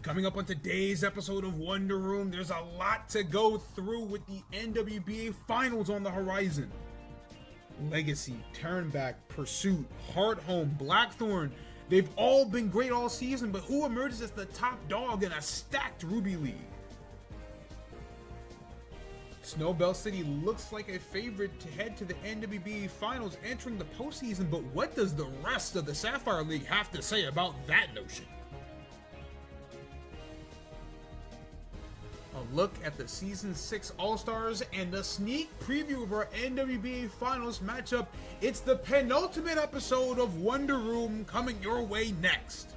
Coming up on today's episode of Wonder Room, there's a lot to go through with the NWBA Finals on the horizon. Legacy, Turnback, Pursuit, Hardhome, Blackthorn, they've all been great all season, but who emerges as the top dog in a stacked Ruby League? Snowbell City looks like a favorite to head to the NWBA Finals entering the postseason, but what does the rest of the Sapphire League have to say about that notion? A look at the Season 6 All-Stars and a sneak preview of our NWBA Finals matchup. It's the penultimate episode of Wonder Room coming your way next.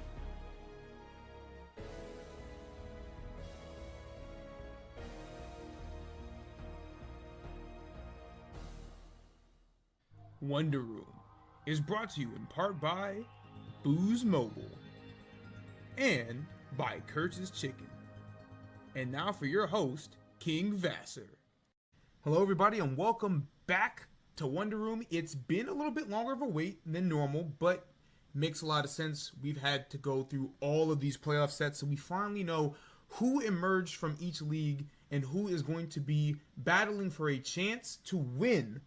Wonder Room is brought to you in part by Booze Mobile and by Kurtz's Chicken. And now for your host, King Vasser. Hello everybody and welcome back to Wonder Room. It's been a little bit longer of a wait than normal, but makes a lot of sense. We've had to go through all of these playoff sets, so we finally know who emerged from each league and who is going to be battling for a chance to win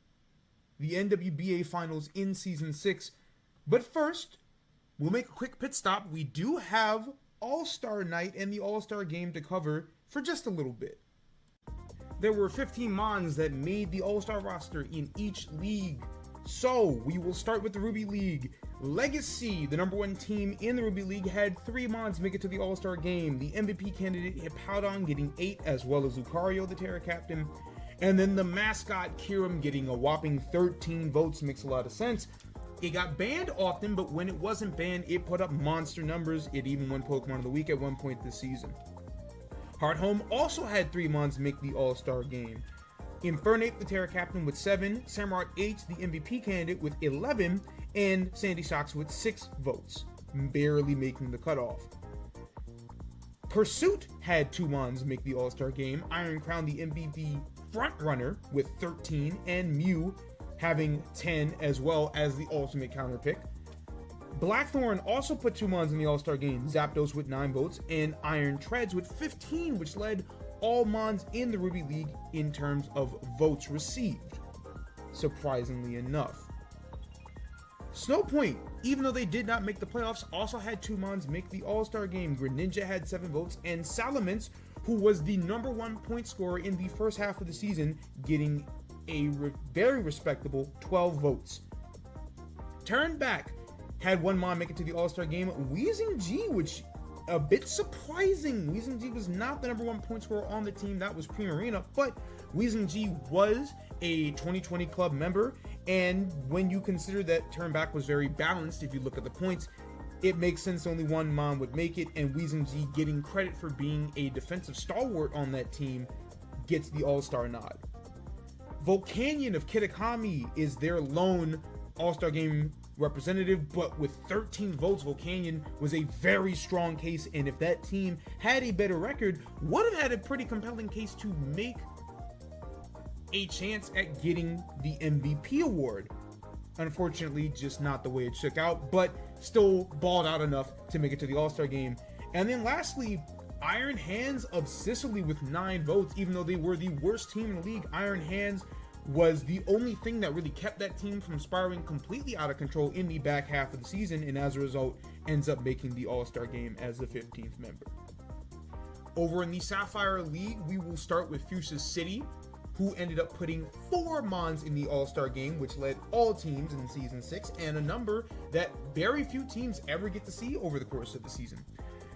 the NWBA Finals in Season 6. But first, we'll make a quick pit stop. We do have All-Star Night and the All-Star Game to cover for just a little bit. There were 15 Mons that made the All-Star roster in each league. So, we will start with the Ruby League. Legacy, the number one team in the Ruby League, had 3 Mons make it to the All-Star Game. The MVP candidate Hippowdon getting 8, as well as Lucario, the Terra Captain. And then the mascot, Kirim, getting a whopping 13 votes. Makes a lot of sense. It got banned often, but when it wasn't banned, it put up monster numbers. It even won Pokemon of the Week at one point this season. Hardhome also had 3 Mons make the All-Star Game. Infernape, the Terra Captain, with 7, Samurott H, the MVP candidate, with 11, and Sandy Shocks with 6 votes, barely making the cutoff. Pursuit had 2 Mons make the All-Star Game, Iron Crown, the MVP frontrunner, with 13, and Mew having 10, as well as the ultimate counter pick. Blackthorn also put 2 Mons in the All-Star Game, Zapdos with 9 votes, and Iron Treads with 15, which led all Mons in the Ruby League in terms of votes received, surprisingly enough. Snowpoint, even though they did not make the playoffs, also had 2 Mons make the All-Star Game. Greninja had 7 votes, and Salamence, who was the number 1 point scorer in the first half of the season, getting a very respectable 12 votes. Turnback had 1 Mon make it to the All-Star Game. Weezing G, which a bit surprising. Weezing G was not the number 1 point scorer on the team. That was Primarina, but Weezing G was a 2020 club member, and when you consider that Turnback was very balanced, if you look at the points, it makes sense only 1 Mon would make it, and Weezing G, getting credit for being a defensive stalwart on that team, gets the All-Star nod. Volcanion of Kitakami is their lone All-Star Game representative, but with 13 votes, Volcanion was a very strong case, and if that team had a better record, would have had a pretty compelling case to make a chance at getting the MVP award. Unfortunately, just not the way it shook out, but still balled out enough to make it to the All-Star Game. And then lastly, Iron Hands of Sicily with 9 votes. Even though they were the worst team in the league, Iron Hands was the only thing that really kept that team from spiraling completely out of control in the back half of the season, and as a result ends up making the All-Star Game as the 15th member. Over in the Sapphire League, we will start with Fuchsia City, who ended up putting 4 Mons in the All-Star Game, which led all teams in Season 6, and a number that very few teams ever get to see over the course of the season.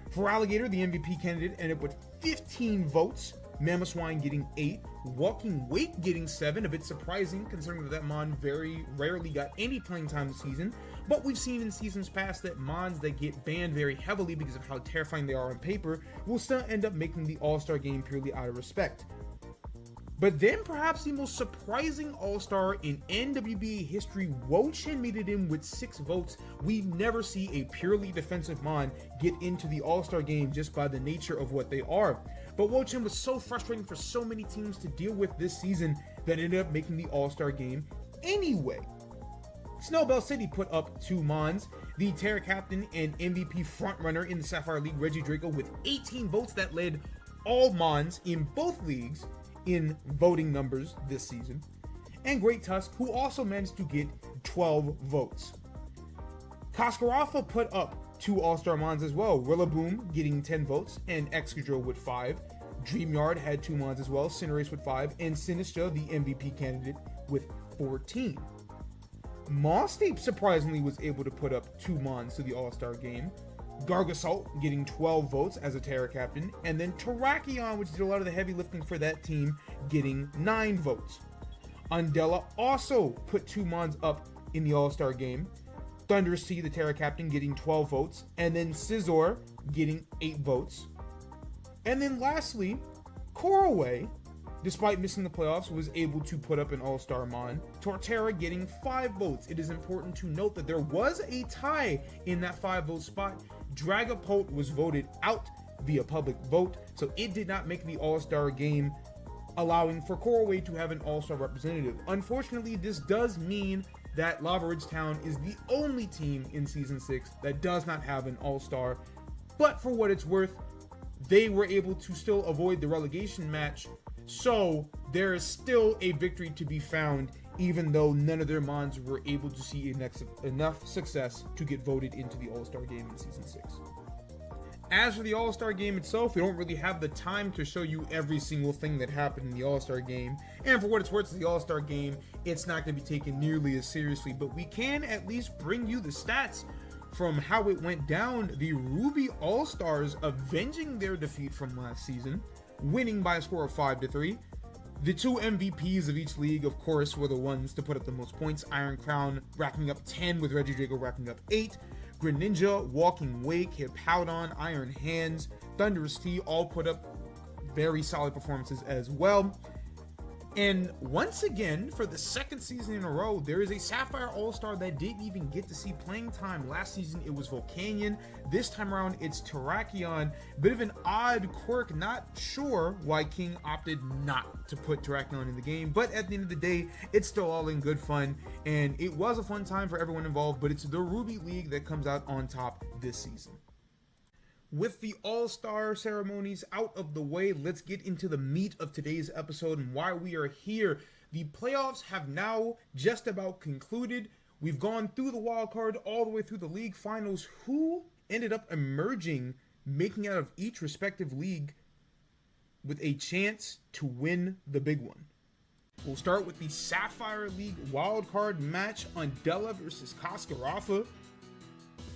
For Alligator, the MVP candidate ended up with 15 votes, Mamoswine getting 8, Walking Wake getting 7, a bit surprising considering that Mon very rarely got any playing time this season, but we've seen in seasons past that Mons that get banned very heavily because of how terrifying they are on paper will still end up making the All-Star Game purely out of respect. But then perhaps the most surprising All-Star in NWBA history, Wo-Chen made it in with 6 votes. We never see a purely defensive Mon get into the All-Star Game just by the nature of what they are. But Wo-Chen was so frustrating for so many teams to deal with this season that ended up making the All-Star Game anyway. Snowbell City put up 2 Mons. The Terra Captain and MVP frontrunner in the Sapphire League, Reggie Draco, with 18 votes that led all Mons in both leagues in voting numbers this season. And Great Tusk, who also managed to get 12 votes. Kaskarafa put up 2 All-Star Mons as well, Rillaboom getting 10 votes and Excadrill with 5. DreamYard had 2 Mons as well, Cinderace with 5, and Sinistra, the MVP candidate, with 14. Mostape surprisingly was able to put up 2 Mons to the All-Star game. Gargasalt getting 12 votes as a Terra Captain, and then Terrakion, which did a lot of the heavy lifting for that team, getting 9 votes. Undella also put 2 Mons up in the All-Star game. Thunderous T, the Terra Captain, getting 12 votes, and then Scizor getting 8 votes. And then lastly, Corway, despite missing the playoffs, was able to put up an All-Star Mon. Torterra getting 5 votes. It is important to note that there was a tie in that 5-vote spot. Dragapult was voted out via public vote, so it did not make the All-Star game, allowing for Corway to have an All-Star representative. Unfortunately, this does mean that Lava Ridge Town is the only team in Season 6 that does not have an All-Star, but for what it's worth, they were able to still avoid the relegation match, so there is still a victory to be found, even though none of their Mons were able to see enough success to get voted into the All-Star game in Season 6. As for the All-Star game itself, we don't really have the time to show you every single thing that happened in the All-Star game. And for what it's worth, the All-Star game, it's not going to be taken nearly as seriously, but we can at least bring you the stats from how it went down. The Ruby All-Stars avenging their defeat from last season, winning by a score of 5-3. The 2 MVPs of each league, of course, were the ones to put up the most points. Iron Crown racking up 10 with Reggie Draco racking up 8. Greninja, Walking Wake, Hippowdon, Iron Hands, Thunderous T all put up very solid performances as well. And once again, for the 2nd season in a row, there is a Sapphire All-Star that didn't even get to see playing time. Last season, it was Volcanion. This time around, it's Terrakion. Bit of an odd quirk. Not sure why King opted not to put Terrakion in the game, but at the end of the day, it's still all in good fun, and it was a fun time for everyone involved, but it's the Ruby League that comes out on top this season. With the All-Star ceremonies out of the way, let's get into the meat of today's episode and why we are here. The playoffs have now just about concluded. We've gone through the wild card all the way through the league finals. Who ended up emerging, making out of each respective league with a chance to win the big one? We'll start with the Sapphire League wild card match, Undella versus Kaskarafa.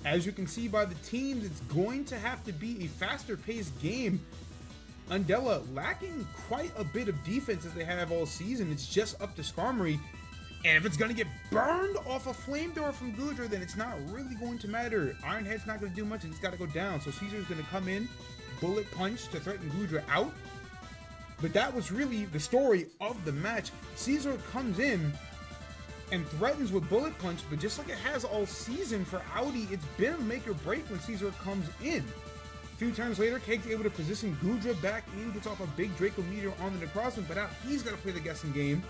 As you can see by the teams, it's going to have to be a faster paced game. Undella lacking quite a bit of defense as they have all season. It's just up to Skarmory. And if it's going to get burned off a Flamethrower from Goodra, then it's not really going to matter. Iron Head's not going to do much and it's got to go down. So Caesar's going to come in, Bullet Punch to threaten Goodra out. But that was really the story of the match. Caesar comes in and threatens with Bullet Punch, but just like it has all season for Audi, it's been a make or break when Caesar comes in. A few turns later, Kake's able to position Goodra back in, gets off a big Draco Meteor on the Necrozma, but now he's got to play the guessing game.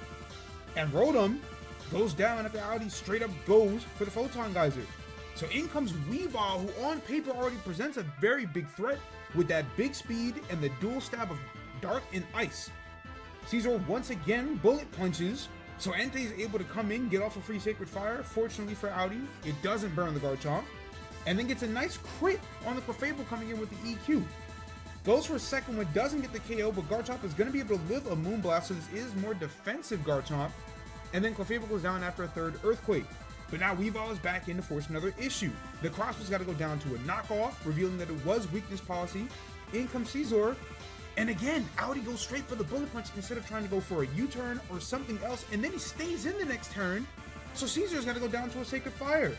And Rotom goes down after Audi straight up goes for the Photon Geyser. So in comes Weavile, who on paper already presents a very big threat with that big speed and the dual stab of Dark and Ice. Caesar once again Bullet Punches, so Entei is able to come in, get off a free Sacred Fire. Fortunately for Audi, it doesn't burn the Garchomp, and then gets a nice crit on the Clefable coming in with the EQ. Goes for a second one, doesn't get the KO, but Garchomp is going to be able to live a Moonblast, so this is more defensive Garchomp. And then Clefable goes down after a third Earthquake. But now Weavile is back in to force another issue. The Crossbow's got to go down to a knockoff, revealing that it was weakness policy. In comes Caesar. And again, Audi goes straight for the Bullet Punch instead of trying to go for a U-turn or something else, and then he stays in the next turn, so Caesar's got to go down to a Sacred Fire.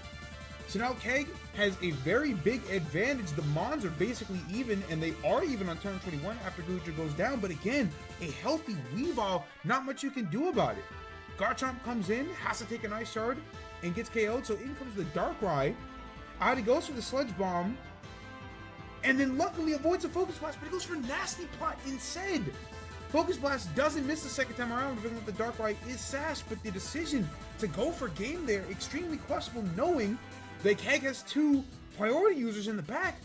So now Keg has a very big advantage. The Mons are basically even, and they are even on turn 21 after Goodra goes down, but again, a healthy Weavile, not much you can do about it. Garchomp comes in, has to take an Ice Shard, and gets KO'd, so in comes the Darkrai. Audi goes for the Sludge Bomb, and then luckily avoids a Focus Blast, but he goes for Nasty Plot instead. Focus Blast doesn't miss the second time around, revealing that the Darkrai is Sash, but the decision to go for game there, extremely questionable, knowing that Keg has 2 priority users in the back,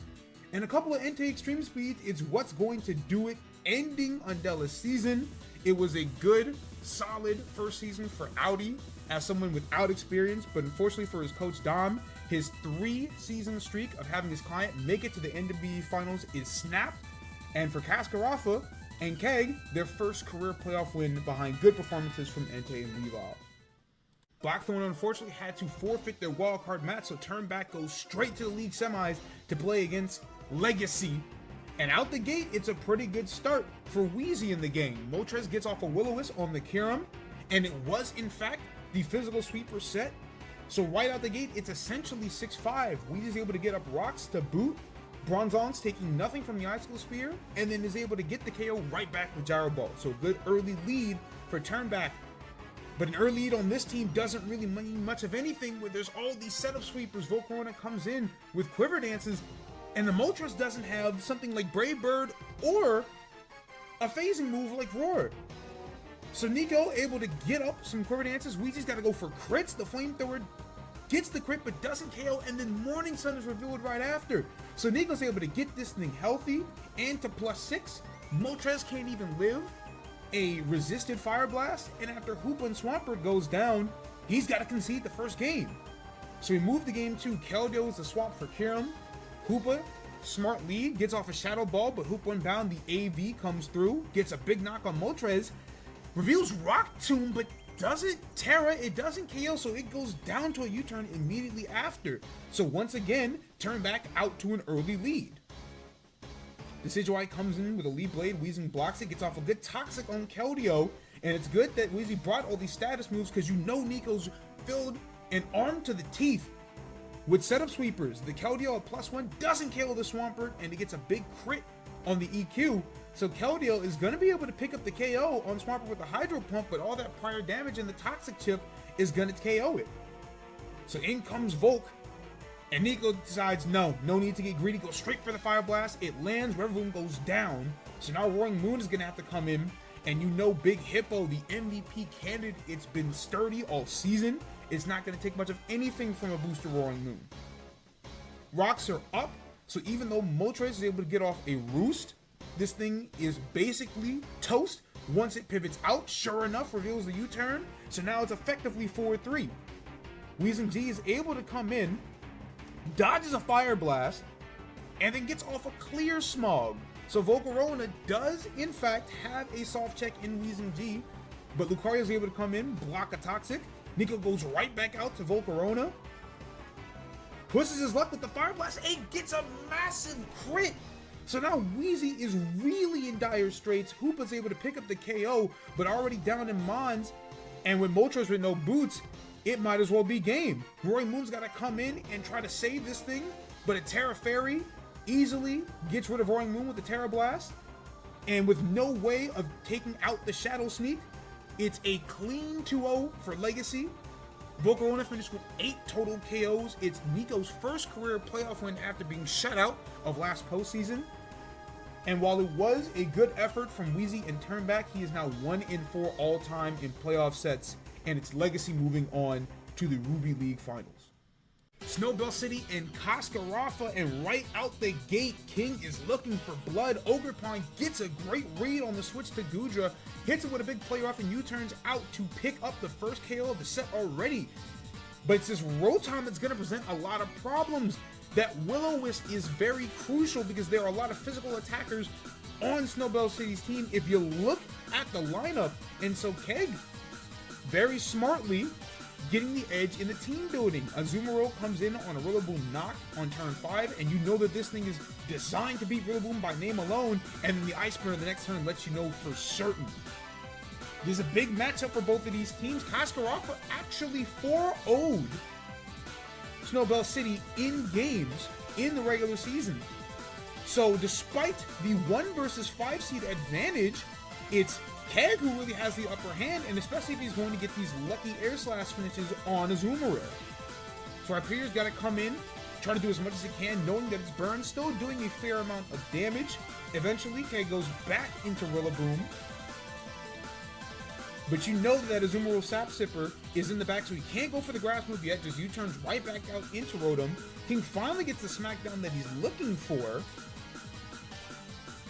and a couple of Entei Extreme Speeds. It's what's going to do it, ending Undella's season. It was a good, solid first season for Audi as someone without experience, but unfortunately for his coach Dom, his 3-season streak of having his client make it to the NWBA finals is snapped, and for Kaskaraffa and Keg, their first career playoff win behind good performances from Entei and Weavile. Blackthorn unfortunately had to forfeit their wildcard match, so Turnback goes straight to the league semis to play against Legacy. And out the gate, it's a pretty good start for Wheezy in the game. Moltres gets off a Will-O-Wisp on the Kyurem, and it was in fact the physical sweeper set. So right out the gate, it's essentially 6-5. Wheezy's able to get up rocks to boot. Bronzong's taking nothing from the Icicle Spear, and then is able to get the KO right back with Gyro Ball. So good early lead for Turnback. But an early lead on this team doesn't really mean much of anything where there's all these setup sweepers. Volcarona comes in with Quiver Dances, and the Moltres doesn't have something like Brave Bird or a phasing move like Roar. So Nico able to get up some Quiver Dances. Wheezy's got to go for crits. The Flamethrower gets the crit but doesn't KO, and then Morning Sun is revealed right after. So Nico's able to get this thing healthy and to +6. Moltres can't even live a resisted Fire Blast, and after Hoopa and Swampert goes down, he's got to concede the first game. So we move the game to Keldeo is the swap for Kyurem. Hoopa, smart lead, gets off a Shadow Ball, but Hoopa unbound, the AV comes through, gets a big knock on Moltres, reveals Rock Tomb, but doesn't Terra, it doesn't KO, so it goes down to a U-turn immediately after. So once again, Turnback out to an early lead. Decidueye comes in with a lead blade, Weezing blocks it, gets off a good Toxic on Keldeo, and it's good that Weezy brought all these status moves because you know Nico's filled and armed to the teeth with setup sweepers. The Keldeo at +1 doesn't KO the Swampert, and it gets a big crit on the EQ. So Keldeo is going to be able to pick up the KO on Swampert with the Hydro Pump, but all that prior damage and the Toxic Chip is going to KO it. So in comes Volk, and Nico decides, no need to get greedy, go straight for the Fire Blast. It lands, Revoom goes down. So now Roaring Moon is going to have to come in, and you know Big Hippo, the MVP candidate, it's been sturdy all season. It's not going to take much of anything from a booster Roaring Moon. Rocks are up, so even though Moltres is able to get off a Roost, this thing is basically toast. Once it pivots out, sure enough, reveals the U-turn, so now it's effectively 4-3. Weezing G is able to come in, dodges a Fire Blast, and then gets off a Clear Smog. So Volcarona does, in fact, have a soft check in Weezing G, but Lucario is able to come in, block a Toxic. Nico goes right back out to Volcarona, pushes his luck with the Fire Blast, and gets a massive crit. So now Wheezy is really in dire straits. Hoopa's able to pick up the KO, but already down in Mons, and with Moltres with no boots, it might as well be game. Roaring Moon's got to come in and try to save this thing, but a Terra Fairy easily gets rid of Roaring Moon with the Terra Blast, and with no way of taking out the Shadow Sneak, it's a clean 2-0 for Legacy. Volcarona finished with 8 total KOs. It's Nico's first career playoff win after being shut out of last postseason. And while it was a good effort from Wheezy and Turnback, he is now 1-4 all-time in playoff sets, and it's Legacy moving on to the Ruby League Finals. Snowbell City and Kaskaraffa, and right out the gate, King is looking for blood. Ogerpon gets a great read on the switch to Gudra, hits it with a big play off, and U-turns out to pick up the first KO of the set already. But it's this Rotom that's going to present a lot of problems. That Will-O-Wisp is very crucial because there are a lot of physical attackers on Snowbell City's team if you look at the lineup. And so Keg, very smartly, getting the edge in the team building. Azumarill comes in on a Rillaboom knock on turn 5, and you know that this thing is designed to beat Rillaboom by name alone, and then the Ice Burn the next turn lets you know for certain. There's a big matchup for both of these teams. Kaskaraffa actually 4-0'd Snowbell City in games in the regular season. So despite the 1 versus 5 seed advantage, it's Keg who really has the upper hand, and especially if he's going to get these lucky Air Slash finishes on Azumarill. So Hyperion's got to come in, try to do as much as he can, knowing that it's Burn still doing a fair amount of damage. Eventually, Keg goes back into Rillaboom, But you know that Azumarill Sap Sipper is in the back, so he can't go for the grass move yet. Just U-turns right back out into Rotom. King finally gets the smackdown that he's looking for.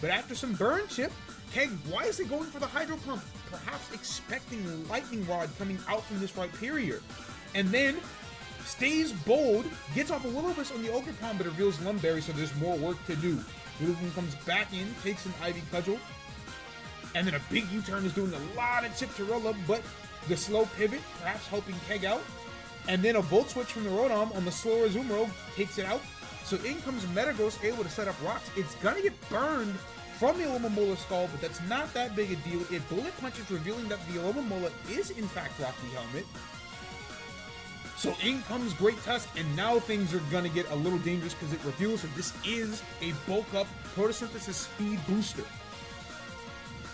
But after some burn chip, Keg wisely going for the Hydro Pump, perhaps expecting Lightning Rod coming out from this Rhyperior. And then stays bold, gets off a Will-O-Wisp on the Ogerpon, but reveals Lumberry, so there's more work to do. Rillaboom comes back in, takes an Ivy Cudgel, and then a big U-turn is doing a lot of chip to Rilla, but the slow pivot, perhaps helping Keg out. And then a Volt Switch from the Rotom on the slower Azumarill takes it out. So in comes Metagross, able to set up rocks. It's gonna get burned from the Alomomola Skull, but that's not that big a deal. It bullet punches, revealing that the Alomomola is in fact Rocky Helmet. So in comes Great Tusk, and now things are gonna get a little dangerous because it reveals that this is a bulk up photosynthesis speed booster.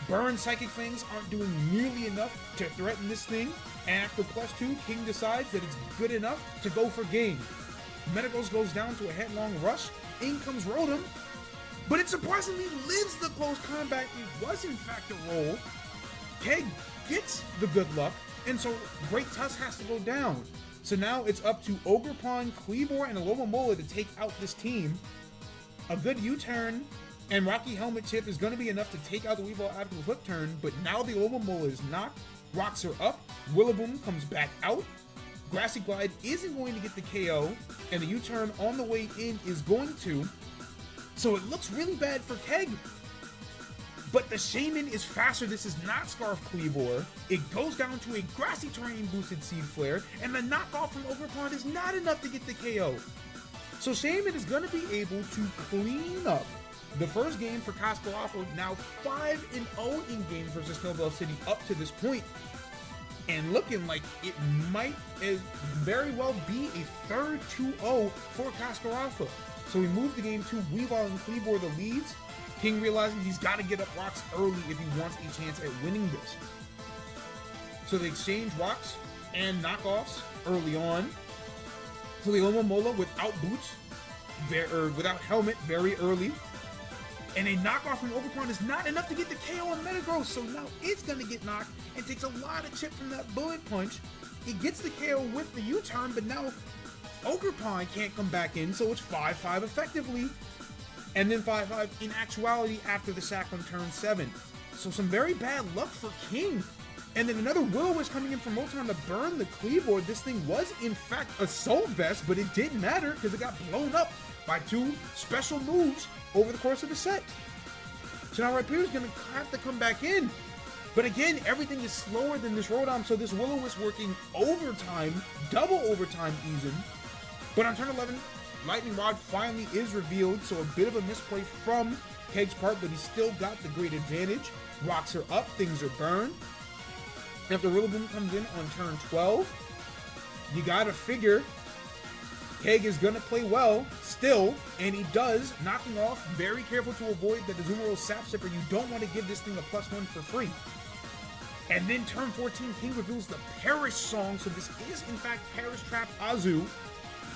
Burn Psychic Fangs aren't doing nearly enough to threaten this thing, and after +2, King decides that it's good enough to go for game. Metagross goes down to a headlong rush, in comes Rotom, but it surprisingly lives the close combat. It was in fact a roll. Keg gets the good luck, and so Great Tusk has to go down. So now it's up to Ogerpon, Kleavor, and Alomomola to take out this team. A good U-turn and Rocky Helmet chip is going to be enough to take out the Weavile after the flip turn, but now the Alomomola is knocked, rocks are up, Rillaboom comes back out, Grassy Glide isn't going to get the KO, and the U-turn on the way in is going to, so it looks really bad for Keg. But the Shaman is faster. This is not Scarf Kleavor. It goes down to a Grassy Terrain boosted Seed Flare, and the knockoff from Ogerpon is not enough to get the KO. So Shaman is going to be able to clean up the first game for Cascarafo, now 5-0 in games versus Snowbell City up to this point, and looking like it might very well be a third 2-0 for Cascarafo. So we move the game to Weavile and Kleavor the leads. King realizing he's got to get up rocks early if he wants a chance at winning this. So they exchange rocks and knockoffs early on. So the Alomomola without boots, without helmet very early. And a knockoff from Ogerpon is not enough to get the KO on Metagross, so now it's going to get knocked and takes a lot of chip from that bullet punch. It gets the KO with the U-turn, but now Ogerpon can't come back in, so it's 5-5 effectively. And then 5-5 in actuality after the sack on turn 7. So some very bad luck for King. And then another Will-O-Wisp coming in from Rotom to burn the Kleavor. This thing was in fact Assault Vest, but it didn't matter because it got blown up by 2 special moves over the course of the set. So now Rhyperier's going to have to come back in. But again, everything is slower than this Rotom, so this Will-O-Wisp working overtime, double overtime even. But on turn 11, Lightning Rod finally is revealed, so a bit of a misplay from Keg's part, but he's still got the great advantage. Rocks are up, things are burned. After Rillaboom comes in on turn 12, you gotta figure Keg is gonna play well still, and he does, knocking off, very careful to avoid the Azumarill Sap Sipper. You don't want to give this thing a +1 for free. And then turn 14, King reveals the Perish Song, so this is in fact Perish Trap Azu,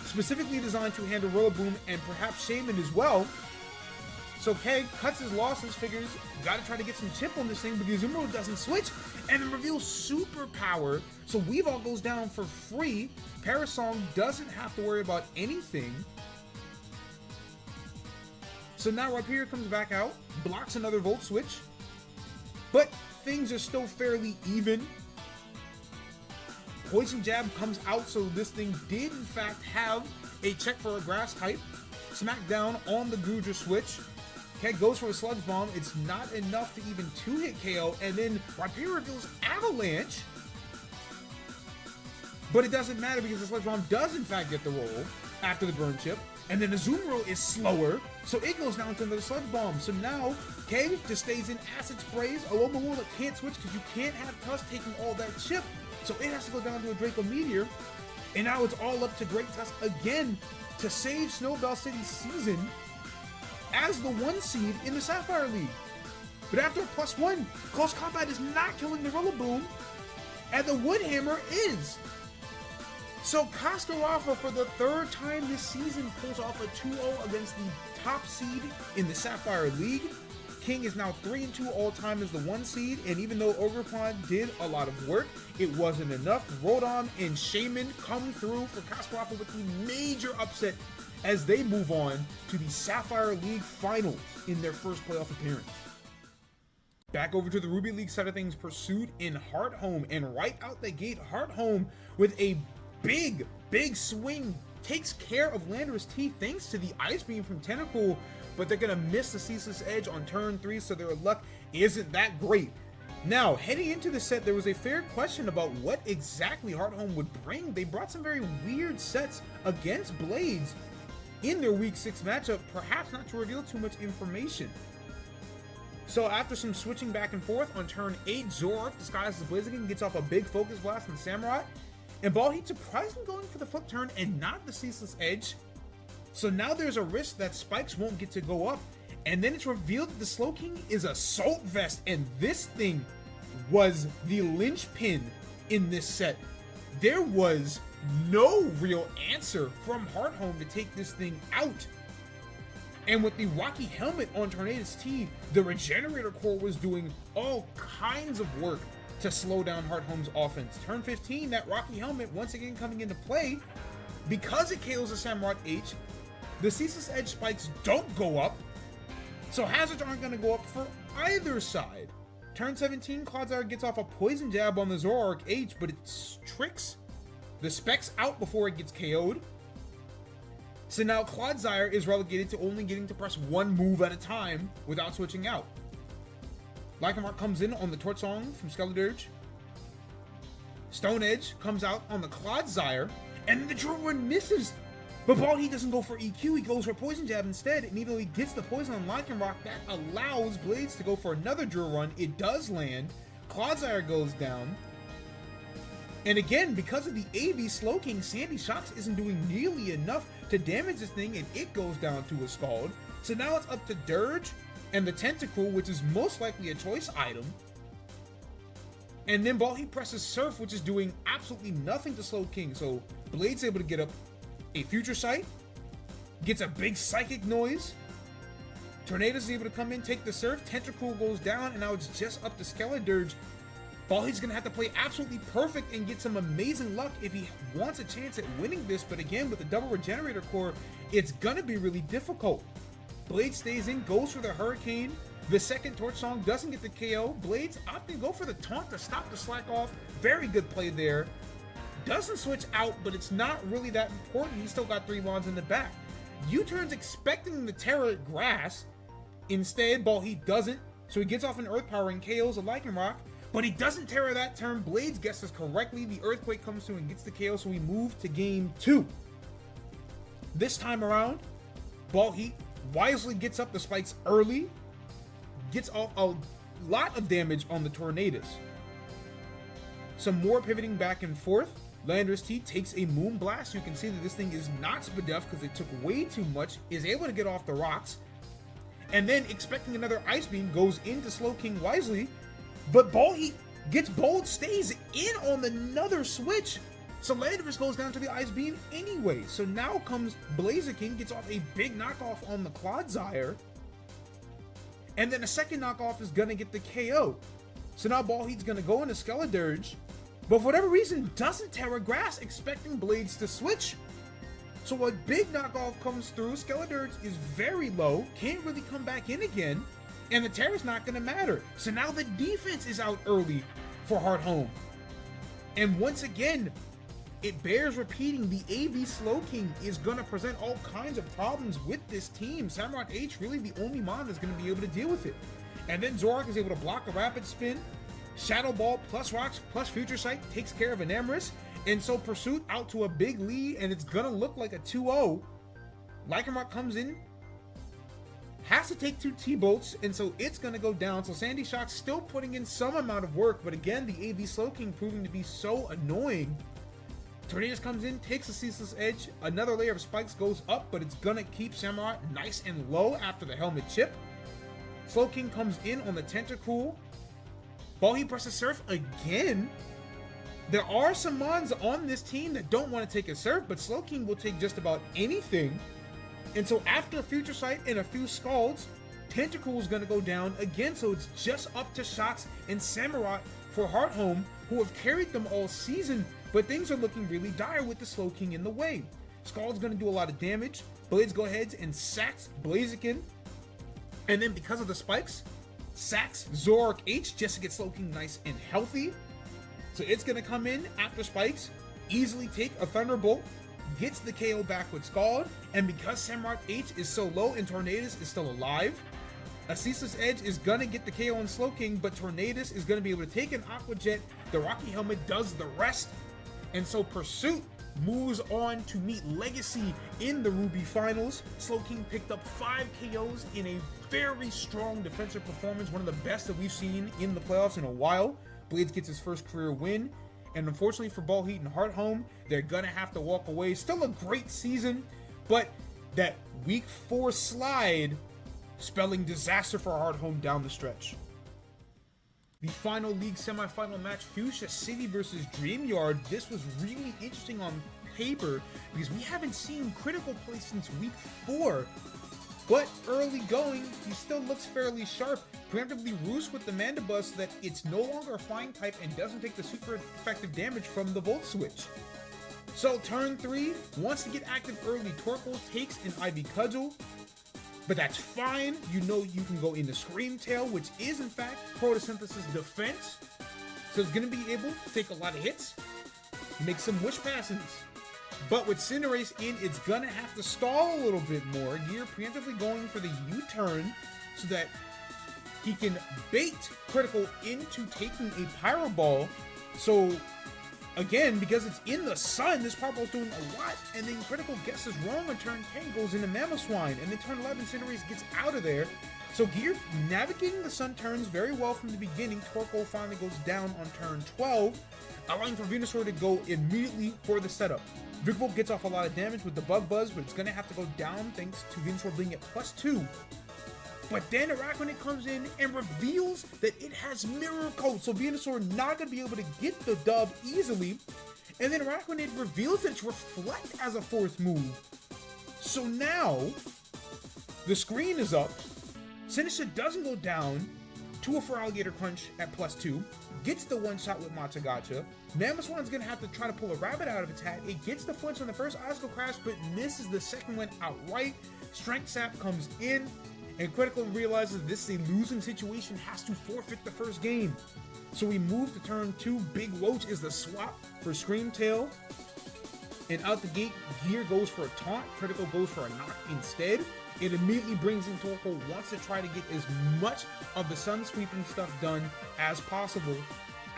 specifically designed to handle Rillaboom and perhaps Shaman as well. So Keg cuts his losses, figures, gotta try to get some chip on this thing, but the Azumarill doesn't switch, and then reveals Super Power, so Weavile goes down for free. Parasong doesn't have to worry about anything. So now Rhyperior comes back out, blocks another Volt Switch, but things are still fairly even. Poison Jab comes out, so this thing did in fact have a check for a grass type. Smackdown on the Goodra switch. Keg goes for a Sludge Bomb. It's not enough to even 2-hit KO, and then Rhyperior reveals Avalanche. But it doesn't matter because the Sludge Bomb does in fact get the roll after the burn chip. And then the Azumarill is slower, so it goes down to another Sludge Bomb. So now Keg just stays in Acid Sprays. Alomomola can't switch because you can't have Tusk taking all that chip. So it has to go down to a Draco Meteor. And now it's all up to Great Tusk again to save Snowbell City's season as the 1 seed in the Sapphire League. But after a +1, Close Combat is not killing the Rillaboom, and the Wood Hammer is. So Cascarafo, for the 3rd time this season, pulls off a 2-0 against the top seed in the Sapphire League. King is now 3-2 all-time as the 1 seed, and even though Ogerpon did a lot of work, it wasn't enough. Rodon and Shaman come through for Kasparov with the major upset as they move on to the Sapphire League Finals in their first playoff appearance. Back over to the Ruby League side of things, Pursuit in Hearthome, and right out the gate, Hearthome with a big swing takes care of Landorus T thanks to the Ice Beam from Tentacool, but they're gonna miss the Ceaseless Edge on turn 3, so their luck isn't that great. Now, heading into the set, there was a fair question about what exactly Hearthome would bring. They brought some very weird sets against Blades in their Week 6 matchup, perhaps not to reveal too much information. So after some switching back and forth, on turn 8, Zoroark, disguised as Blaziken, gets off a big Focus Blast on Samurai, and Ball Heat surprisingly going for the flip turn and not the Ceaseless Edge. So now there's a risk that Spikes won't get to go up, and then it's revealed that the Slowking is Assault Vest, and this thing was the linchpin in this set. There was no real answer from Hearthome to take this thing out. And with the Rocky Helmet on Tornadus T, the Regenerator Core was doing all kinds of work to slow down Hearthome's offense. Turn 15, that Rocky Helmet once again coming into play. Because it KOs the Samurott H, the Ceaseless Edge spikes don't go up, so hazards aren't going to go up for either side. Turn 17, Clodsire gets off a Poison Jab on the Zoroark H, but it tricks the Specs out before it gets KO'd. So now Clodsire is relegated to only getting to press one move at a time without switching out. Lycanroc comes in on the Torch Song from Skeledirge. Stone Edge comes out on the Clodsire, and the Drill Run misses. But Ball Heat doesn't go for EQ, he goes for Poison Jab instead, and even though he gets the poison on Lycanroc, that allows Blades to go for another Drill Run. It does land. Clodsire goes down. And again, because of the AV Slowking, Sandy Shocks isn't doing nearly enough to damage this thing, and it goes down to a Scald. So now it's up to Dirge and the Tentacool, which is most likely a choice item. And then Ball Heat presses Surf, which is doing absolutely nothing to Slowking. So Blade's able to get up a Future Sight, gets a big Psychic Noise. Tornadus is able to come in, take the Surf. Tentacool goes down, and now it's just up to Skeledirge. Ball Heat's gonna have to play absolutely perfect and get some amazing luck if he wants a chance at winning this, but again, with the double Regenerator Core, it's gonna be really difficult. Blade stays in, goes for the Hurricane. The second Torch Song doesn't get the KO. Blades opting to go for the Taunt to stop the Slack off. Very good play there. Doesn't switch out, but it's not really that important. He's still got 3 Wands in the back. U-turns expecting the Terra Grass. Instead, Ball Heat doesn't, so he gets off an Earth Power and KOs a Lycanroc. But he doesn't Terra that turn. Blades guesses correctly. The Earthquake comes through and gets the KO, so we move to game 2. This time around, Ball Heat wisely gets up the spikes early, gets off a lot of damage on the Tornadus. Some more pivoting back and forth. Landorus T takes a Moon Blast. You can see that this thing is not Spadef because it took way too much, is able to get off the rocks. And then, expecting another Ice Beam, goes into Slowking wisely. But Ball Heat gets bold, stays in on another switch. So Landorus goes down to the Ice Beam anyway. So now comes Blaziken, gets off a big knockoff on the Clodsire. And then a second knockoff is going to get the KO. So now Ball Heat's going to go into Skeledirge. But for whatever reason, doesn't Terra Grass, expecting Blades to switch. So a big knockoff comes through. Skeledirge is very low, can't really come back in again. And the Terra's not going to matter. So now the defense is out early for Hearthome. And once again, it bears repeating, the AV Slowking is going to present all kinds of problems with this team. Samurott H really the only mon that's going to be able to deal with it. And then Zoroark is able to block a Rapid Spin. Shadow Ball plus Rocks plus Future Sight takes care of Enamorus. And so Pursuit out to a big lead, and it's going to look like a 2-0. Lycanroc comes in, has to take 2 T-Bolts, and so it's going to go down. So Sandy Shock's still putting in some amount of work, but again, the AV Slowking proving to be so annoying. Tornadus comes in, takes a Ceaseless Edge. Another layer of spikes goes up, but it's going to keep Samurott nice and low after the Helmet Chip. Slowking comes in on the Tentacool. Ball Heat presses Surf again. There are some mons on this team that don't want to take a Surf, but Slowking will take just about anything. And so after Future Sight and a few Scalds, Tentacruel is going to go down again, so it's just up to Shocks and Samurott for Hearthome, who have carried them all season, but things are looking really dire with the Slowking in the way. Scald's going to do a lot of damage. Blades go ahead and sacks Blaziken, and then because of the spikes, sacks Zoroark H just to get Slowking nice and healthy. So it's going to come in after spikes, easily take a Thunderbolt, gets the KO back with Scald, and because Samurott H is so low and Tornadus is still alive, a Ceaseless Edge is going to get the KO on Slowking, but Tornadus is going to be able to take an Aqua Jet. The Rocky Helmet does the rest, and so Pursuit moves on to meet Legacy in the Ruby Finals. Slowking picked up 5 KOs in a very strong defensive performance, one of the best that we've seen in the playoffs in a while. Blades gets his first career win, and unfortunately for Ball Heat and Hearthome, they're gonna have to walk away. Still a great season, but that week 4 slide spelling disaster for Hearthome down the stretch. The final league semifinal match, Fuchsia City versus DreamYard. This was really interesting on paper because we haven't seen Critical play since week 4. But early going, he still looks fairly sharp. Preemptively roosts with the Mandibuzz so that it's no longer a flying type and doesn't take the super effective damage from the Volt Switch. So turn 3, wants to get active early. Torkoal takes an Ivy Cudgel, but that's fine. You know you can go into Scream Tail, which is in fact Photosynthesis defense. So it's going to be able to take a lot of hits, make some wish passes. But with Cinderace in, it's going to have to stall a little bit more. Gear preemptively going for the U-turn so that he can bait Critical into taking a Pyro Ball. So again, because it's in the sun, this Pyro Ball's doing a lot, and then Critical guesses wrong on turn 10, goes into Mamoswine, and then turn 11, Cinderace gets out of there. So Gear navigating the sun turns very well from the beginning. Torkoal finally goes down on turn 12, allowing for Venusaur to go immediately for the setup. Vikavolt gets off a lot of damage with the Bug Buzz, but it's going to have to go down thanks to Venusaur being at +2. But then Araquanid comes in and reveals that it has Mirror Coat, so Venusaur not going to be able to get the dub easily. And then Araquanid reveals that it's Reflect as a 4th move. So now, the screen is up. Sinister doesn't go down to a Feraligatr Crunch at +2. Gets the one-shot with Machagacha. Mamoswine's going to have to try to pull a rabbit out of its hat. It gets the flinch on the first Icicle Crash, but misses the second one outright. Strength Sap comes in, and Critical realizes this is a losing situation, has to forfeit the first game. So we move to turn 2. Big Roach is the swap for Scream Tail. And out the gate, Gear goes for a taunt. Critical goes for a knock instead. It immediately brings in Torkoal, wants to try to get as much of the sun sweeping stuff done as possible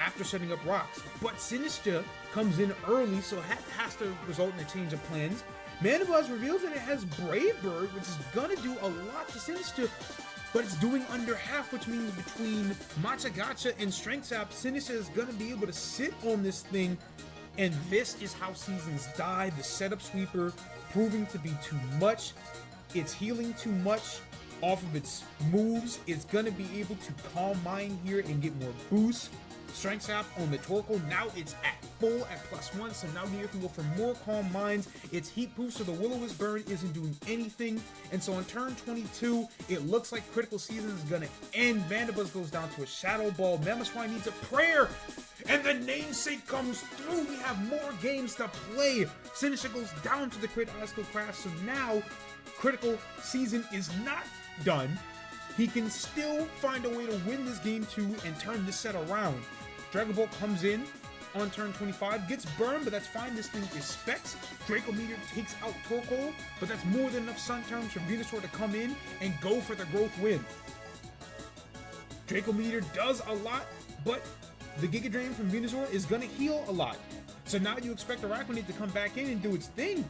after setting up rocks. But Sinistcha comes in early, so that has to result in a change of plans. Mandibuzz reveals that it has Brave Bird, which is gonna do a lot to Sinistcha, but it's doing under half, which means between Machagacha and Strength Sap, Sinistcha is gonna be able to sit on this thing, and this is how seasons die. The setup sweeper proving to be too much. It's healing too much off of its moves. It's gonna be able to Calm Mind here and get more boost. Strength Sap on the Torkoal, now it's at full at +1, so now Gear can go for more Calm Minds. It's Heat Proof, so the Will-O-Wisp Burn isn't doing anything. And so on turn 22, it looks like Critical Season is gonna end. Vandabuzz goes down to a Shadow Ball. Mamoswine needs a prayer, and the namesake comes through. We have more games to play. Sinistcha goes down to the crit Icicle Crash, so now Critical Season is not done. He can still find a way to win this game 2 and turn this set around. Dragon Ball comes in on turn 25, gets burned, but that's fine. This thing is Specs. Draco Meteor takes out Torkoal, but that's more than enough Sun Turns for Venusaur to come in and go for the growth win. Draco Meteor does a lot, but the Giga Drain from Venusaur is gonna heal a lot. So now you expect Araquanid to come back in and do its thing.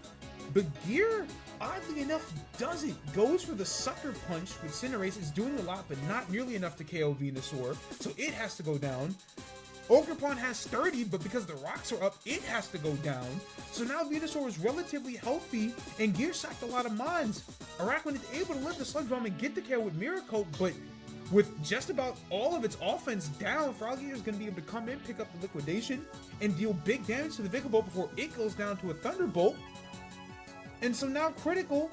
But Gear, oddly enough, doesn't. Goes for the Sucker Punch with Cinderace. It's doing a lot, but not nearly enough to KO Venusaur, so it has to go down. Ogerpon has 30, but because the rocks are up, it has to go down. So now Venusaur is relatively healthy, and Gear sacked a lot of mons. Araquanid is able to lift the Sludge Bomb and get the KO with Mirror Coat, but with just about all of its offense down, Froggier is going to be able to come in, pick up the Liquidation, and deal big damage to the Vikavolt before it goes down to a Thunderbolt. And so now Critical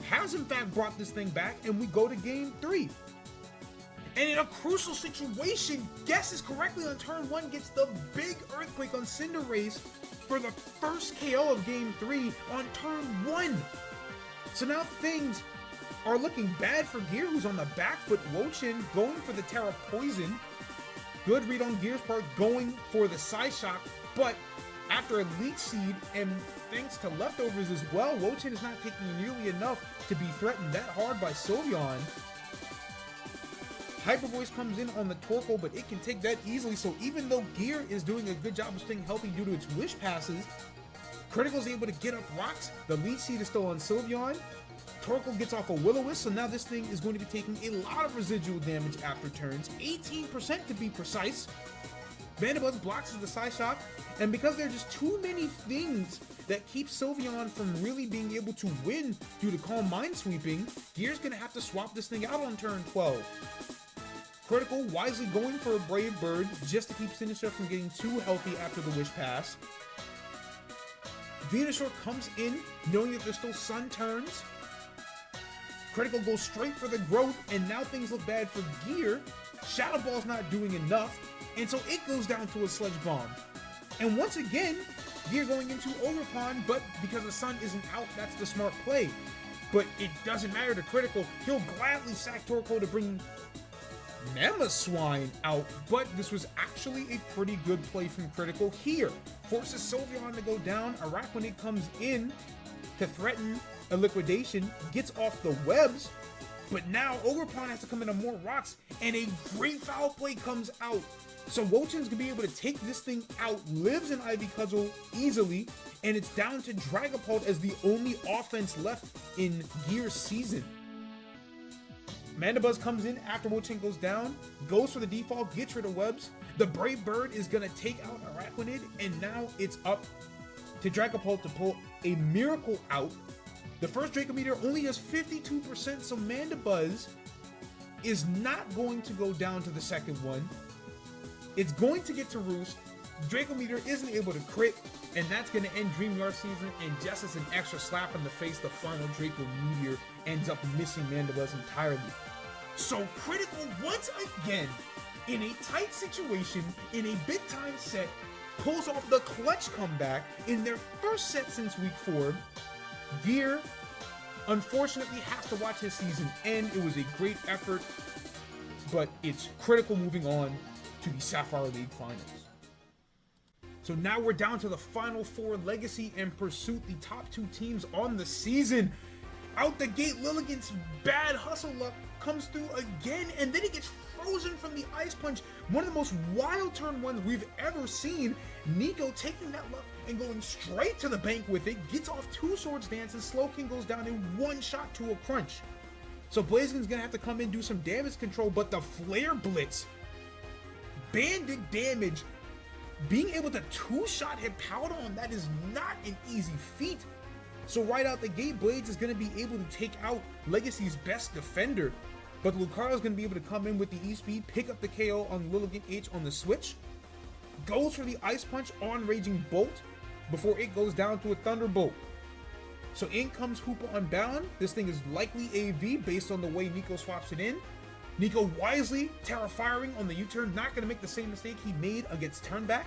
has in fact brought this thing back, and we go to game 3. And in a crucial situation, guesses correctly on turn 1, gets the big Earthquake on Cinderace for the first KO of game 3 on turn 1. So now things are looking bad for Gear, who's on the back foot. Wo-Chin going for the Terra Poison. Good read on Gear's part, going for the Psyshock, but after a Leech Seed, and thanks to leftovers as well, Wo-Chin is not taking nearly enough to be threatened that hard by Sylveon. Hyper Voice comes in on the Torkoal, but it can take that easily, so even though Gear is doing a good job of staying healthy due to its Wish Passes, Critical is able to get up rocks. The Leech Seed is still on Sylveon. Torkoal gets off a Will-O-Wisp, so now this thing is going to be taking a lot of residual damage after turns, 18% to be precise. Mandibuzz blocks the Psyshock, and because there are just too many things that keep Sylveon from really being able to win due to Calm Mind Sweeping, Gear's going to have to swap this thing out on turn 12. Critical wisely going for a Brave Bird just to keep Venusaur from getting too healthy after the Wish Pass. Venusaur comes in knowing that there's still Sun turns. Critical goes straight for the growth, and now things look bad for Gear. Shadow Ball's not doing enough, and so it goes down to a Sludge Bomb. And once again, Gear going into Ogerpon, but because the Sun isn't out, that's the smart play. But it doesn't matter to Critical. He'll gladly sack Torkoal to bring Mamoswine out, but this was actually a pretty good play from Critical here. Forces Sylveon to go down. Araquanid comes in to threaten a liquidation, gets off the webs, but now Ogerpon has to come in on more rocks, and a great foul play comes out. So Wo-Chin's gonna be able to take this thing out, lives in Ivy Cudgel easily, and it's down to Dragapult as the only offense left in Gear's season. Mandibuzz comes in after Wo-Chin goes down, goes for the default, gets rid of webs. The Brave Bird is gonna take out Araquanid, and now it's up to Dragapult to pull a Miracle out. The first Draco Meteor only has 52%, so Mandibuzz is not going to go down to the second one. It's going to get to Roost. Draco Meteor isn't able to crit, and that's going to end DreamYard season, and just as an extra slap in the face, the final Draco Meteor ends up missing Mandibuzz entirely. So Critical, once again, in a tight situation, in a big-time set, pulls off the clutch comeback in their first set since week 4. Gear, unfortunately, has to watch his season end. It was a great effort, but it's Critical moving on to the Sapphire League Finals. So now we're down to the final 4, Legacy and Pursuit, the top 2 teams on the season. Out the gate, Lilligant's bad hustle luck comes through again, and then he gets frozen from the Ice Punch. One of the most wild turn ones we've ever seen. Nico taking that luck and going straight to the bank with it, gets off 2 Swords Dances. Slowking goes down in 1 shot to a crunch. So Blaziken's gonna have to come in, do some damage control, but the Flare Blitz, banded damage, being able to 2-shot hit Powdon, that is not an easy feat. So right out the gate, Blades is going to be able to take out Legacy's best defender. But Lucario is going to be able to come in with the E-Speed, pick up the KO on Lilligant H on the switch. Goes for the Ice Punch on Raging Bolt before it goes down to a Thunderbolt. So in comes Hoopa Unbound. This thing is likely AV based on the way Nico swaps it in. Nico wisely Terra Firing on the U-turn, not going to make the same mistake he made against Turnback.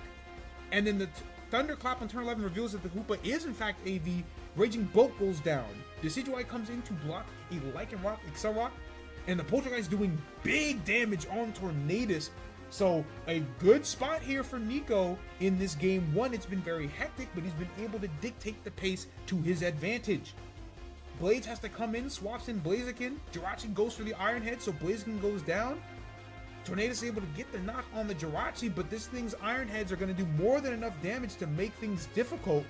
And then the Thunderclap on turn 11 reveals that the Hoopa is in fact AV. Raging Bolt goes down. Decidueye comes in to block a Lycanroc, Accelerock, and the Poltergeist doing big damage on Tornadus. So a good spot here for Nico in this game 1. It's been very hectic, but he's been able to dictate the pace to his advantage. Blades has to come in, swaps in Blaziken. Jirachi goes for the Iron Head, so Blaziken goes down. Tornadus is able to get the knock on the Jirachi, but this thing's Iron Heads are going to do more than enough damage to make things difficult.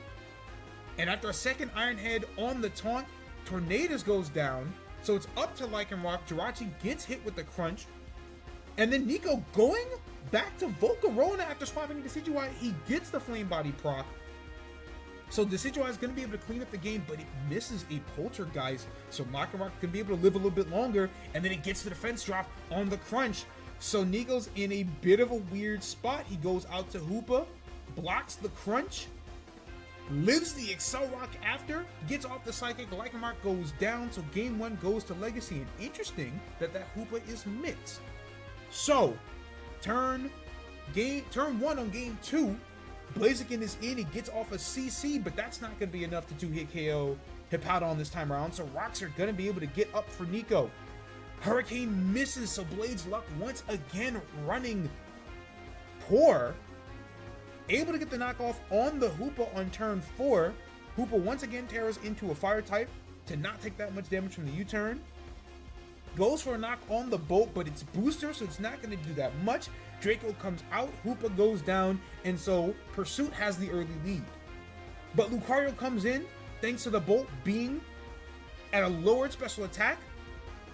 And after a second Iron Head on the taunt, Tornadus goes down, so it's up to Lycanroc. Jirachi gets hit with the crunch, and then Nico going back to Volcarona after swapping Decidueye. He gets the Flame Body proc. So Decidueye is going to be able to clean up the game, but it misses a Poltergeist, so Lycanroc going to be able to live a little bit longer, and then it gets the defense drop on the crunch. So Nico's in a bit of a weird spot. He goes out to Hoopa, blocks the crunch, lives the Excel Rock after, gets off the Psychic, Lycanroc goes down, so game 1 goes to Legacy. And interesting that Hoopa is mixed. So, turn 1 on game 2, Blaziken is in, he gets off a CC, but that's not going to be enough to 2-hit KO Hippowdon this time around, so rocks are going to be able to get up for Nico. Hurricane misses, so Blade's luck once again running poor. Able to get the knockoff on the Hoopa on turn 4. Hoopa once again tears into a fire type to not take that much damage from the U-turn. Goes for a knock on the Bolt, but it's booster, so it's not going to do that much. Draco comes out, Hoopa goes down, and so Pursuit has the early lead. But Lucario comes in, thanks to the Bolt being at a lowered special attack,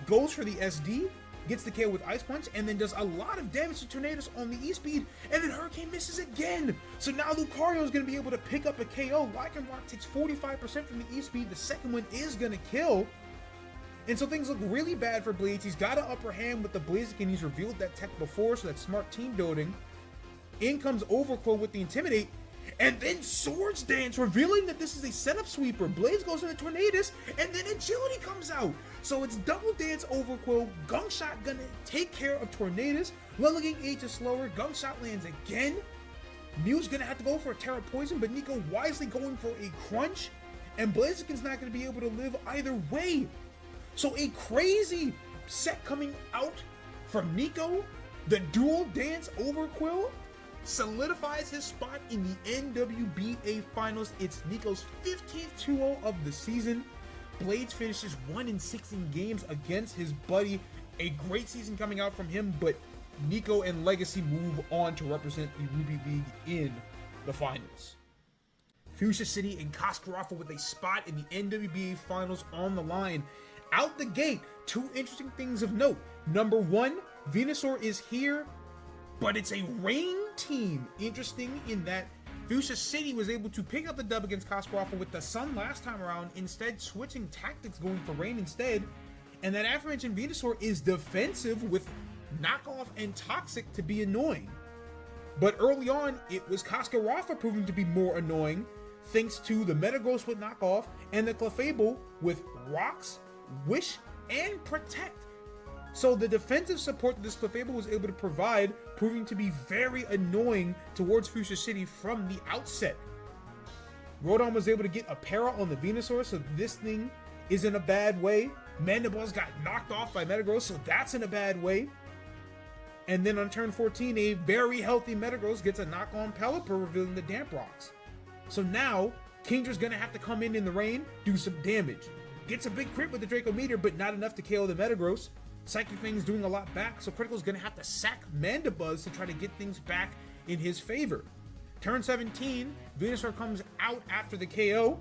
goes for the SD, gets the KO with Ice Punch, and then does a lot of damage to Tornadus on the E-Speed, and then Hurricane misses again! So now Lucario is going to be able to pick up a KO. Lycanroc takes 45% from the E-Speed, the second one is going to kill. And so things look really bad for Blades. He's got an upper hand with the Blaziken. He's revealed that tech before, so that's smart team building. In comes Overqwil with the Intimidate, and then Swords Dance, revealing that this is a setup sweeper. Blaze goes into Tornadus, and then Agility comes out. So it's Double Dance Overqwil. Gunk Shot gonna take care of Tornadus. Lulliging H is slower. Gunk Shot lands again. Mew's gonna have to go for a Terra Poison, but Nico wisely going for a Crunch, and Blaziken's not gonna be able to live either way. So a crazy set coming out from Nico. The Dual Dance Overqwil solidifies his spot in the NWBA Finals. It's Nico's 15th 2-0 of the season. Blades finishes 1-16 games against his buddy. A great season coming out from him, but Nico and Legacy move on to represent the Ruby League in the finals. Fuchsia City and Kasparov with a spot in the NWBA Finals on the line. Out the gate, two interesting things of note. Number one, Venusaur is here, but it's a rain team. Interesting in that Fuchsia City was able to pick up the dub against Kasparov with the sun last time around, instead switching tactics, going for rain instead. And that aforementioned Venusaur is defensive with Knockoff and Toxic to be annoying. But early on, it was Kasparov proving to be more annoying, thanks to the Metagross with Knockoff and the Clefable with Rocks, Wish, and Protect. So the defensive support that this Clefable was able to provide, proving to be very annoying towards Fuchsia City from the outset. Rodon was able to get a para on the Venusaur, so this thing is in a bad way. Mandibles got knocked off by Metagross, so that's in a bad way. And then on turn 14, a very healthy Metagross gets a knock on Pelipper, revealing the Damp Rocks. So now, Kingdra's gonna have to come in the rain, do some damage. Gets a big crit with the Draco Meteor, but not enough to KO the Metagross. Psychic Fang's doing a lot back, so Critical's gonna have to sack Mandibuzz to try to get things back in his favor. Turn 17, Venusaur comes out after the KO.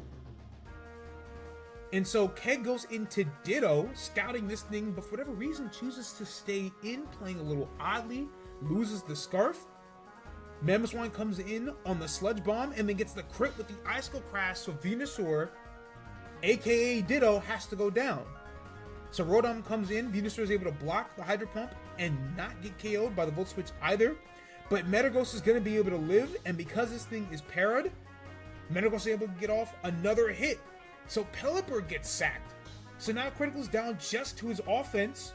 And so Keg goes into Ditto, scouting this thing, but for whatever reason chooses to stay in, playing a little oddly, loses the Scarf. Mamoswine comes in on the Sludge Bomb and then gets the crit with the Icicle Crash, so Venusaur, aka Ditto, has to go down. So Rodon comes in, Venusaur is able to block the Hydro Pump and not get KO'd by the Volt Switch either. But Metagross is going to be able to live, and because this thing is parried, Metagross is able to get off another hit. So Pelipper gets sacked. So now Critical's down just to his offense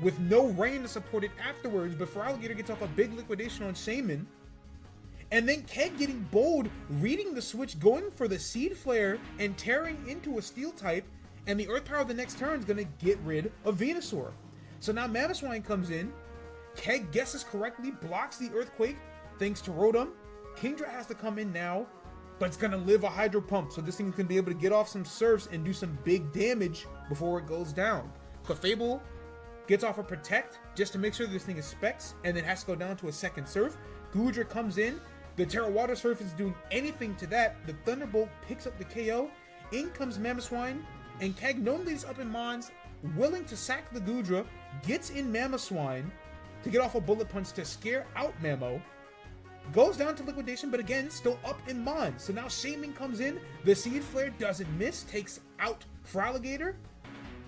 with no rain to support it afterwards, but Feraligatr gets off a big liquidation on Shaman. And then Keg getting bold, reading the switch, going for the Seed Flare and tearing into a Steel type, and the Earth Power the next turn is going to get rid of Venusaur. So now Mamoswine comes in, Keg guesses correctly, blocks the Earthquake thanks to Rotom. Kingdra has to come in now, but it's going to live a Hydro Pump, so this thing's going to be able to get off some Surfs and do some big damage before it goes down. Clefable gets off a Protect just to make sure this thing is Specs, and then has to go down to a second Surf. Goodra comes in, the Terra Water Surf is doing anything to that, the Thunderbolt picks up the KO, in comes Mamoswine, and Keg normally is up in Mons, willing to sack the Goodra, gets in Mamoswine to get off a Bullet Punch to scare out Mamo, goes down to Liquidation, but again, still up in Mons. So now Shaman comes in, the Seed Flare doesn't miss, takes out Feraligatr.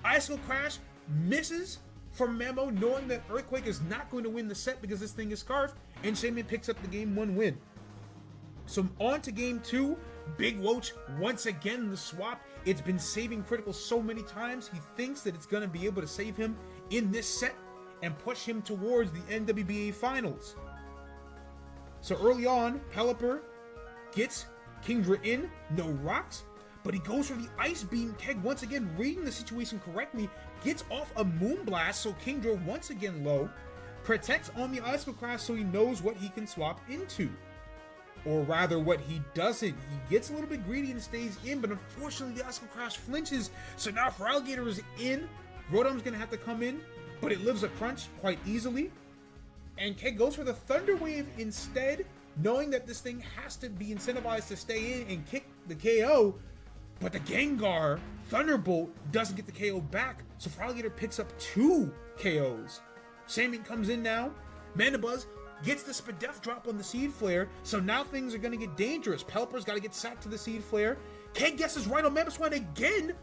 Icicle Crash misses from Mamo, knowing that Earthquake is not going to win the set because this thing is Scarf, and Shaman picks up the game 1 win. So on to game 2, Big Woach, once again, the swap. It's been saving Critical so many times. He thinks that it's going to be able to save him in this set and push him towards the NWBA finals. So early on, Pelipper gets Kingdra in, no rocks, but he goes for the Ice Beam. Keg once again reading the situation correctly, gets off a Moonblast, so Kingdra once again low, protects on the Icicle Crash so he knows what he can swap into. Or rather, what he doesn't. He gets a little bit greedy and stays in, but unfortunately the Icicle Crash flinches, so now Feraligatr is in. Rotom's gonna have to come in, but it lives a crunch quite easily. And Keg goes for the Thunder Wave instead, knowing that this thing has to be incentivized to stay in and kick the KO. But the Gengar Thunderbolt doesn't get the KO back, so Feraligatr picks up 2 KOs. Shaman comes in now. Mandibuzz gets the Spadef drop on the Seed Flare, so now things are going to get dangerous. Pelipper's got to get sacked to the Seed Flare. Keg guesses right on Mamoswine again,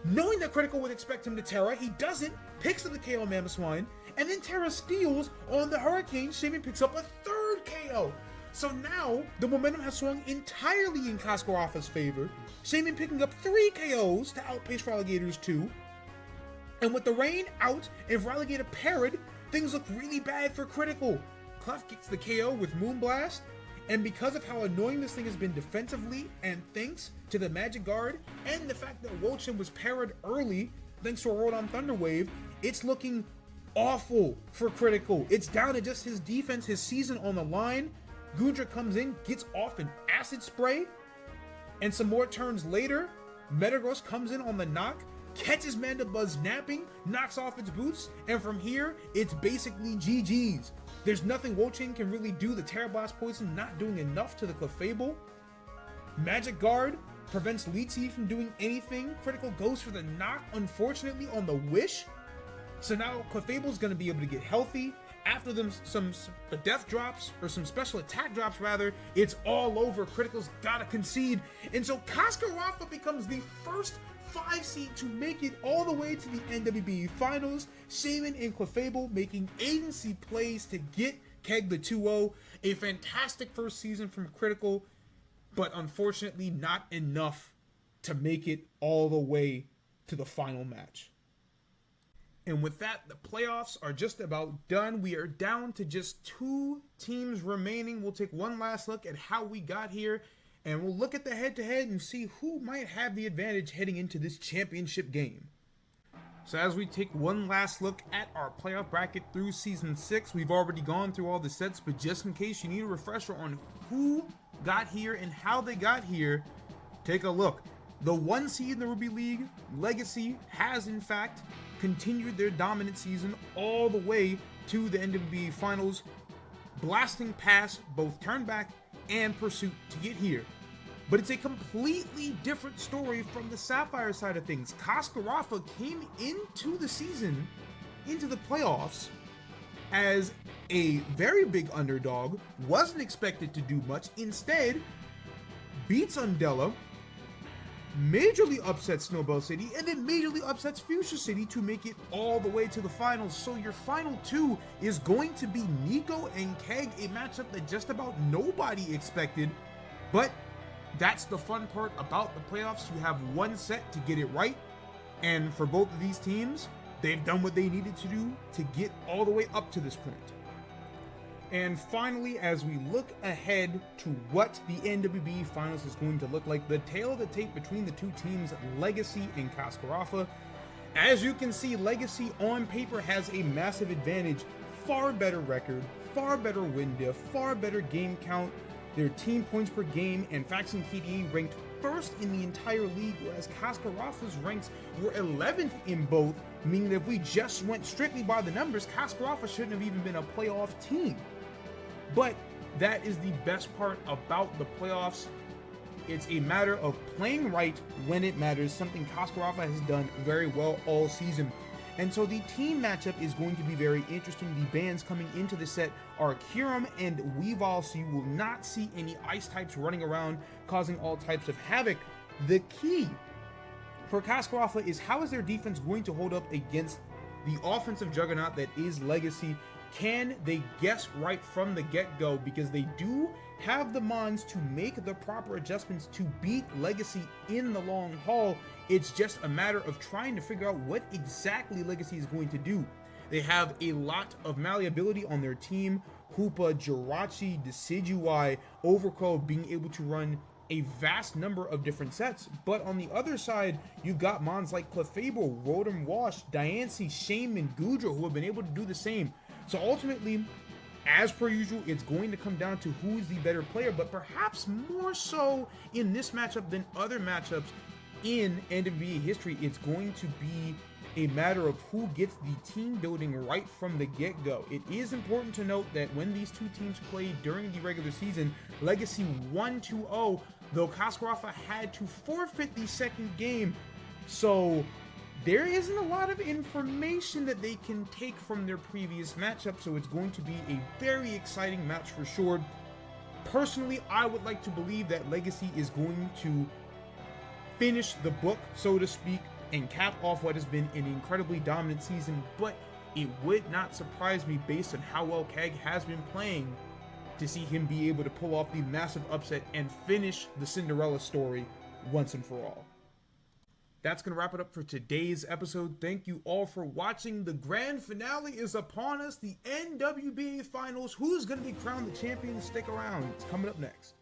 knowing that Critical would expect him to Terra. He doesn't, picks up the KO on Mamoswine, and then Terra steals on the Hurricane. Shaman picks up a 3rd KO. So now, the momentum has swung entirely in Cascarafa's favor. Shaman picking up 3 KOs to outpace Feraligatr's 2. And with the rain out and Feraligatr parried, things look really bad for Critical. Clef gets the KO with Moonblast, and because of how annoying this thing has been defensively, and thanks to the Magic Guard, and the fact that Wolchin was parried early, thanks to a Rotom Thunder Wave, it's looking awful for Critical. It's down to just his defense, his season on the line. Goodra comes in, gets off an Acid Spray, and some more turns later, Metagross comes in on the knock, catches Mandibuzz napping, knocks off its boots, and from here, it's basically GG's. There's nothing Wolchin can really do. The Terra Blast Poison not doing enough to the Clefable. Magic Guard prevents Leedsea from doing anything. Critical goes for the knock, unfortunately, on the Wish. So now Clefable's going to be able to get healthy. After them, some death drops, or some special attack drops rather, it's all over. Critical's gotta concede. And so Cascarafa becomes the first 5 seed to make it all the way to the NWBA finals. Shaman and Clefable making agency plays to get Keg the 2-0. A fantastic first season from Critical, but unfortunately not enough to make it all the way to the final match. And with that, the playoffs are just about done. We are down to just 2 teams remaining. We'll take one last look at how we got here, and we'll look at the head-to-head and see who might have the advantage heading into this championship game. So as we take one last look at our playoff bracket through Season 6, we've already gone through all the sets, but just in case you need a refresher on who got here and how they got here, take a look. The 1 seed in the Ruby League, Legacy, has in fact continued their dominant season all the way to the NWBA finals, blasting past both Turnback and Pursuit to get here. But it's a completely different story from the Sapphire side of things. Cascarafa came into the season, into the playoffs, as a very big underdog, wasn't expected to do much, instead beats Undella, majorly upsets Snowbell City, and then majorly upsets Fuchsia City to make it all the way to the finals. So your final 2 is going to be Nico and Keg, a matchup that just about nobody expected. But that's the fun part about the playoffs. You have 1 set to get it right, and for both of these teams, they've done what they needed to do to get all the way up to this point. And finally, as we look ahead to what the NWBA finals is going to look like, the tail of the tape between the 2 teams, Legacy and Cascarafa. As you can see, Legacy on paper has a massive advantage, far better record, far better win diff, far better game count. Their team points per game and faction KDA ranked 1st in the entire league, whereas Cascarafa's ranks were 11th in both, meaning that if we just went strictly by the numbers, Cascarafa shouldn't have even been a playoff team. But that is the best part about the playoffs. It's a matter of playing right when it matters, something Cascarafa has done very well all season. And so the team matchup is going to be very interesting. The bans coming into the set are Kyurem and Weavile, so you will not see any ice types running around causing all types of havoc. The key for Cascarafa is how is their defense going to hold up against the offensive juggernaut that is Legacy. Can they guess right from the get-go? Because they do have the Mons to make the proper adjustments to beat Legacy in the long haul. It's just a matter of trying to figure out what exactly Legacy is going to do. They have a lot of malleability on their team. Hoopa, Jirachi, Decidueye, Overcrow being able to run a vast number of different sets. But on the other side, you've got Mons like Clefable, Rotom Wash, Diancie, Shaman, Goodra, who have been able to do the same. So ultimately, as per usual, it's going to come down to who's the better player, but perhaps more so in this matchup than other matchups in NWBA history. It's going to be a matter of who gets the team building right from the get-go. It is important to note that when these two teams played during the regular season, Legacy won 2-0, though Kasparov had to forfeit the second game. So there isn't a lot of information that they can take from their previous matchup, so it's going to be a very exciting match for sure. Personally, I would like to believe that Legacy is going to finish the book, so to speak, and cap off what has been an incredibly dominant season, but it would not surprise me based on how well Keg has been playing to see him be able to pull off the massive upset and finish the Cinderella story once and for all. That's going to wrap it up for today's episode. Thank you all for watching. The grand finale is upon us, the NWBA Finals. Who's going to be crowned the champion? Stick around. It's coming up next.